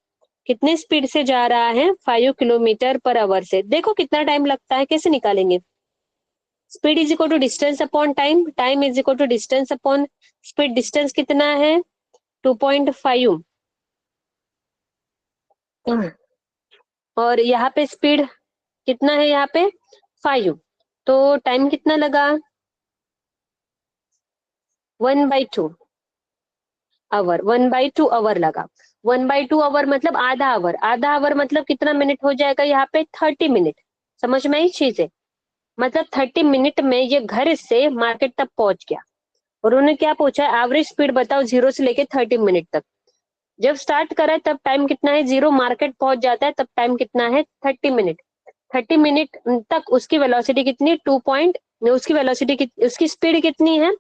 कितने स्पीड से जा रहा है, 5 किलोमीटर पर आवर से। देखो कितना टाइम लगता है, कैसे निकालेंगे, speed is equal to distance upon time, time is equal to distance upon speed. Distance कितना है, 2.5, और यहाँ पे स्पीड कितना है, यहाँ पे 5। तो टाइम कितना लगा, 1/2 आवर, 1/2 आवर लगा। 1/2 आवर मतलब आधा आवर, आधा आवर मतलब कितना मिनट हो जाएगा यहाँ पे, 30 मिनट। समझ में आई चीजें, मतलब 30 मिनट में ये घर से मार्केट तक पहुंच गया। और उन्होंने क्या पूछा, एवरेज स्पीड बताओ 0 से लेके 30 मिनट तक। जब स्टार्ट करा है तब टाइम कितना है, 0 मार्केट पहुंच जाता है तब टाइम कितना है, 30 मिनट। 30 मिनट तक उसकी वेलोसिटी कितनी, 2 पॉइंट, उसकी वेलोसिटी, उसकी स्पीड कितनी है,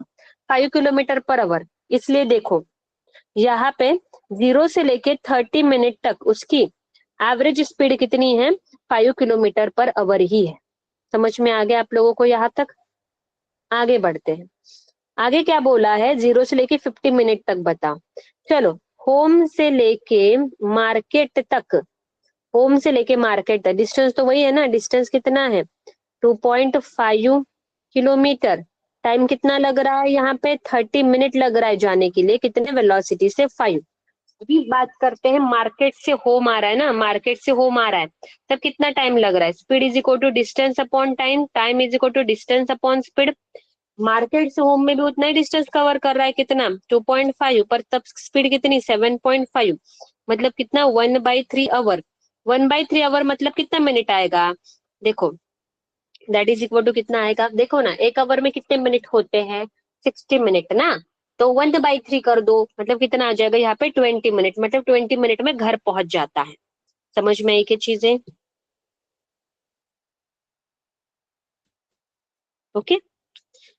5 किलोमीटर पर आवर। इसलिए देखो यहाँ पे 0 से लेके 30 मिनट तक उसकी एवरेज स्पीड कितनी है, 5 किलोमीटर पर आवर ही है। समझ में आ गया आप लोगों को यहाँ तक। आगे बढ़ते हैं। आगे क्या बोला है, 0 से लेके 50 मिनट तक बताओ। चलो, होम से लेके मार्केट तक, होम से लेके मार्केट तक डिस्टेंस तो वही है ना, डिस्टेंस कितना है, 2.5 किलोमीटर। टाइम कितना लग रहा है यहाँ पे, 30 मिनट लग रहा है जाने के लिए, कितने वेलोसिटी से, 5। अभी बात करते हैं, मार्केट से होम आ रहा है ना, मार्केट से होम आ रहा है तब कितना टाइम लग रहा है, speed is equal to distance upon time, time is equal to distance upon speed. Market से होम में भी उतना ही डिस्टेंस कवर कर रहा है, कितना, 2.5, पर तब स्पीड कितनी, 7.5, मतलब कितना, 1/3 आवर। 1/3 आवर मतलब कितना मिनट आएगा, देखो दैट इज इक्वल टू कितना आएगा, देखो ना, एक आवर में कितने मिनट होते हैं, 60 मिनट ना। तो 1/3 कर दो, मतलब कितना आ जाएगा यहाँ पे, 20 मिनट, मतलब 20 मिनट में घर पहुंच जाता है। समझ में आई क्या चीजें। ओके,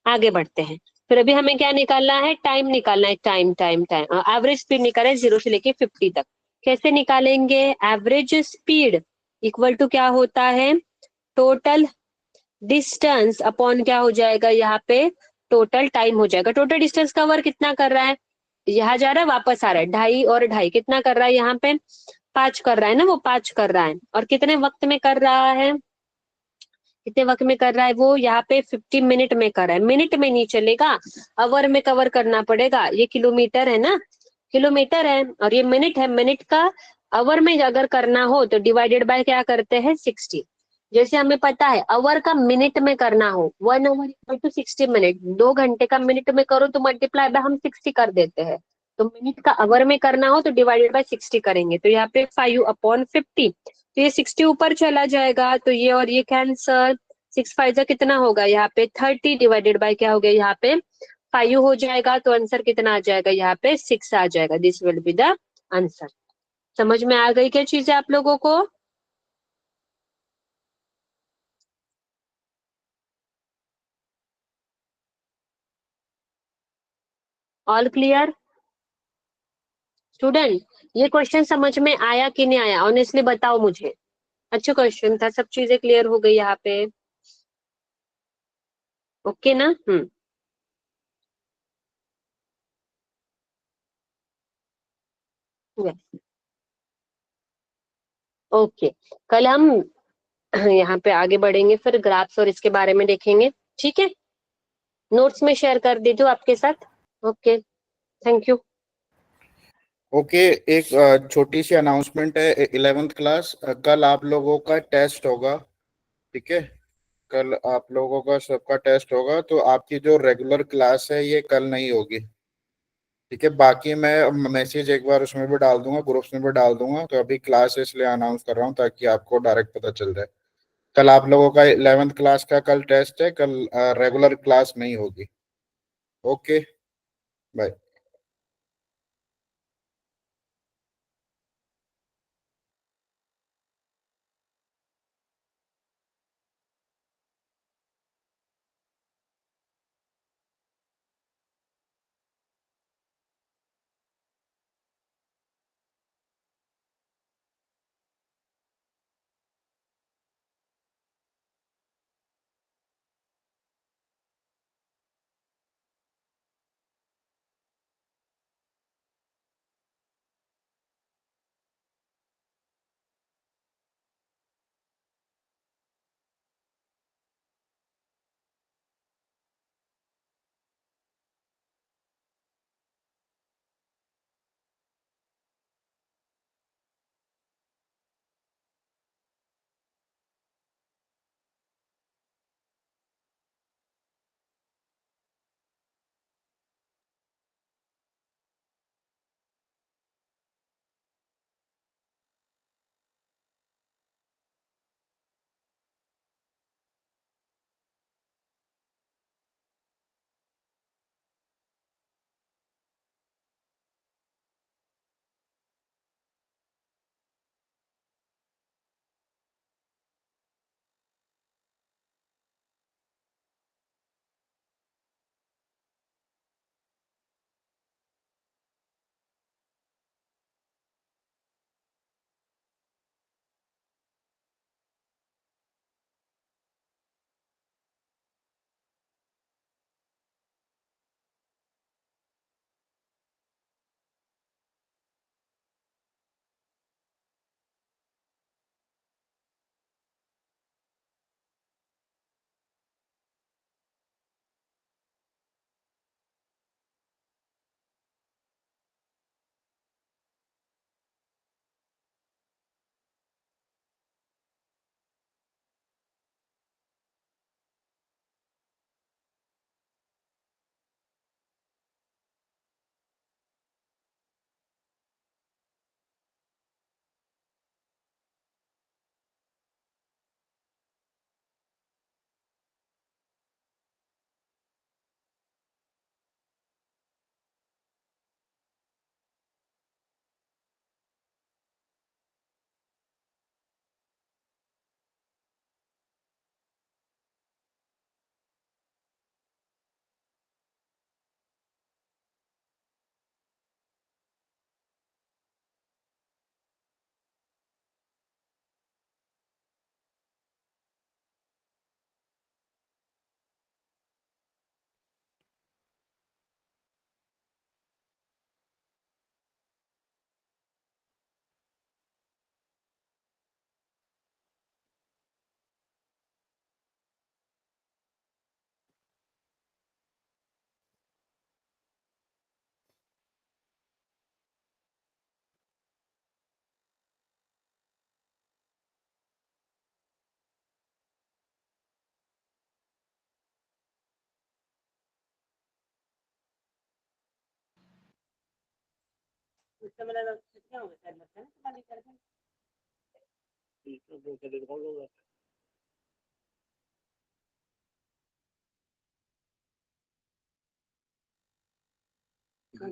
आगे बढ़ते हैं। फिर अभी हमें क्या निकालना है, टाइम निकालना है, time time time, average speed निकालना है 0 से लेके 50 तक। कैसे निकालेंगे, एवरेज स्पीड इक्वल टू क्या होता है, टोटल डिस्टेंस अपॉन क्या हो जाएगा यहाँ पे, टोटल टाइम हो जाएगा। टोटल डिस्टेंस कवर कितना कर रहा है, यहाँ जा रहा है वापस आ रहा है, 2.5 और 2.5 कितना कर रहा है यहाँ पे, 5 कर रहा है ना, वो 5 कर रहा है। और कितने वक्त में कर रहा है, कितने वक्त में कर रहा है वो, यहाँ पे 50 मिनट में कर रहा है। मिनट में नहीं चलेगा, आवर में कवर करना पड़ेगा। ये किलोमीटर है ना, किलोमीटर है, और ये मिनट है, मिनट का आवर में अगर करना हो तो डिवाइडेड बाय क्या करते हैं, 60। जैसे हमें पता है आवर का मिनट में करना हो, 1 आवर इक्वल टू 60 मिनट, 2 घंटे का मिनट में करो तो मल्टीप्लाई बाय हम 60 कर देते हैं। तो मिनट का आवर में करना हो तो डिवाइडेड बाय 60 करेंगे, तो यहाँ पे 5/50। तो ये 60 ऊपर चला जाएगा, तो ये और ये कैंसर, 6 5 जा कितना होगा यहाँ पे, 30 डिवाइडेड बाय क्या हो गया यहाँ पे, 5 हो जाएगा। तो आंसर कितना आ जाएगा यहाँ पे, 6 आ जाएगा। This will be the answer. समझ में आ गई क्या चीजें आप लोगों को? All clear student? ये क्वेश्चन समझ में आया कि नहीं आया, ऑनेस्टली बताओ मुझे। अच्छा क्वेश्चन था, सब चीजें क्लियर हो गई यहाँ पे, ओके ना? ओके, कल हम यहाँ पे आगे बढ़ेंगे, फिर ग्राफ्स और इसके बारे में देखेंगे। ठीक है, नोट्स में शेयर कर दीजिए आपके साथ। Okay, thank you. ओके, एक छोटी सी अनाउंसमेंट है। 11th क्लास, कल आप लोगों का टेस्ट होगा। ठीक है, कल आप लोगों का सबका टेस्ट होगा, तो आपकी जो रेगुलर क्लास है ये कल नहीं होगी। ठीक है, बाकी मैं मैसेज एक बार उसमें भी डाल दूंगा, ग्रुप्स में भी डाल दूंगा। तो अभी क्लास इसलिए अनाउंस कर रहा हूँ ताकि आपको डायरेक्ट पता चल जाए। कल आप लोगों का 11th क्लास का कल टेस्ट है, कल रेगुलर क्लास नहीं होगी। Okay, bye.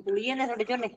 ਕੁੜੀਆਂ ਨੇ ਤੁਹਾਡੇ ਝੋਨੇ